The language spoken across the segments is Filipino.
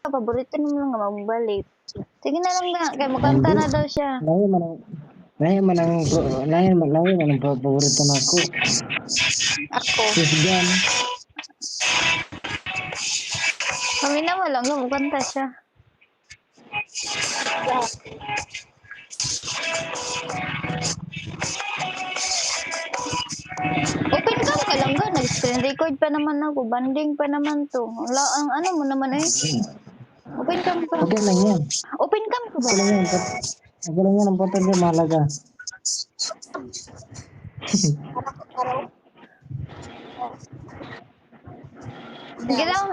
paborito naman nga magbalik. Sige na lang nga, kay magkanta na daw siya. Lahi man ang paborito nako. Ako. Sis Jan. Kami na wala nga magkanta siya. Open cam ka lang ga, nag-screen record pa naman ako, banding pa naman to. Ang ano mo naman eh. Open cam ka. Okay lang yan. Open cam ka ba? Okay lang yan. Okay lang yan. Ang importante mahalaga. Sige daw.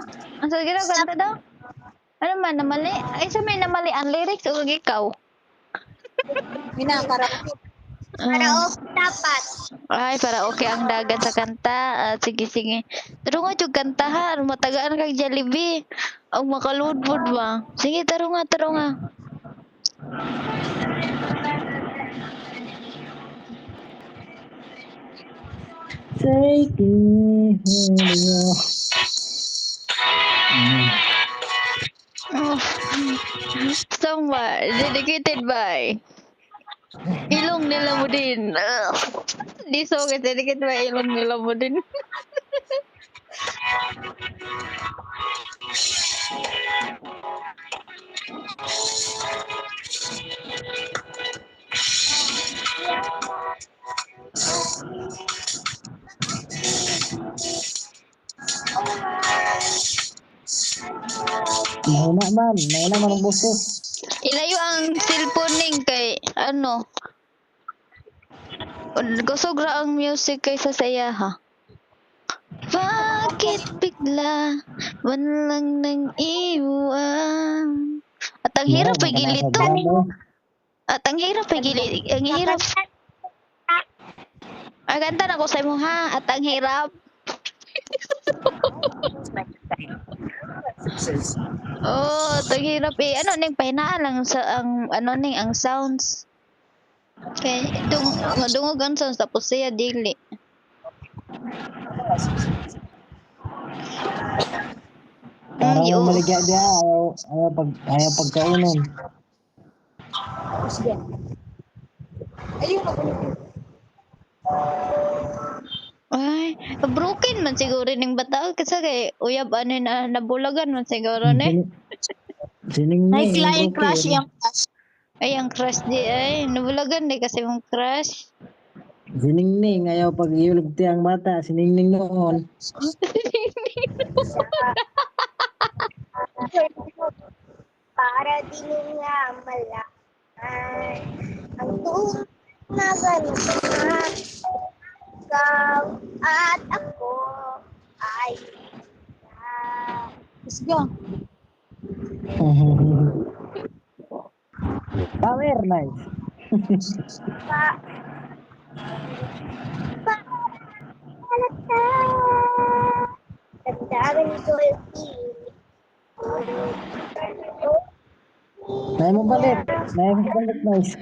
Sige daw, kanta daw. Ano man, namali? Ay, sa may namali ang lyrics o ikaw? Karaoke. Karaoke dapat. Ay, para okay ang dagan sa kanta. Sige, sige. Taro nga yung kanta ha. Matagaan kang Jollibee. Ang makaludbud ba? Sige, taro nga, taro nga. Take me home. Oh. Song ba? Dedicated by Ilong nila mo din. Di so ka dedicated by Ilong nila mo din. Mahina man ang boses. Ilayo ang cellphone ning kay ano. Gusogra ang music kaysa sa iya ha. Bakit bigla man lang nang iwan? At ang hirap ay gilito. At ang hirap ay gilito. Ang hirap. Ganda na ko sa imo ha. At ang hirap. Oh, at ang hirap eh. Ano ning pahinaan lang sa ang ano ning ang sounds. Kay dungog ang sounds tapos siya dili. Parang maligya dia ayaw pagkainom. Ayun ako. Ay, broken man siguro ning bata kasi kay uyab ano na nabulagan man siguro ne. Sining Ay, client crush yung Ay, ang crush di ay nabulagan di kasi mong crush. Siningning ayaw pag-iulog ti ang bata, siningning noon. para di nga malaman ang tumagan na ikaw at ako ay let's go. Power nice. Tandaan ko yung Nay mo balik nice.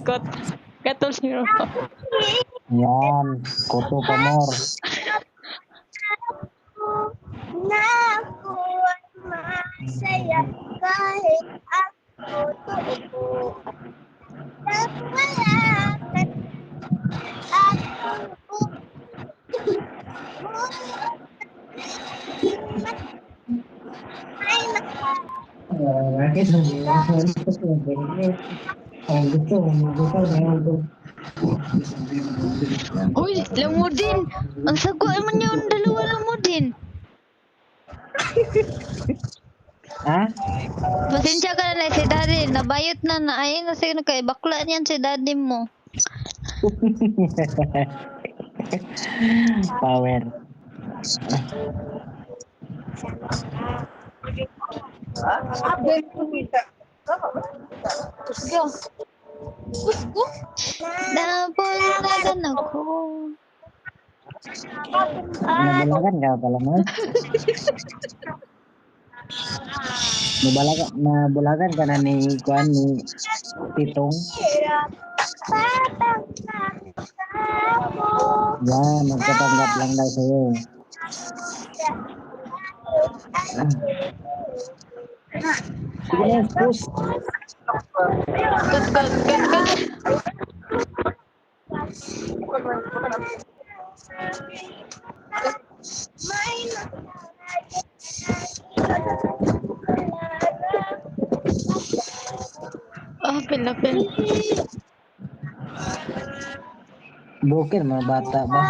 Kot. Katol niyo. Yan, koto pa more. na ako ay masaya kahit ako tuo. Nang wala ka ako ay Bakit ang gusto mo Uy, lamudin. Ang sago man yung dalawa lamudin. Ha? Pasensya ka na si daddy. Nabayot na ay kasi kay bakla niyan si daddy mo. Power. Nabulagan ako. Nabulagan ka pala mo? Nabulagan ka na ni Kuan ni Titong. hirap patang ng Yan, magpapanggap lang daw sa'yo. Sige na, push. Cut, cut, cut, cut. Ah, pinapin. Bukir, mga bata ba?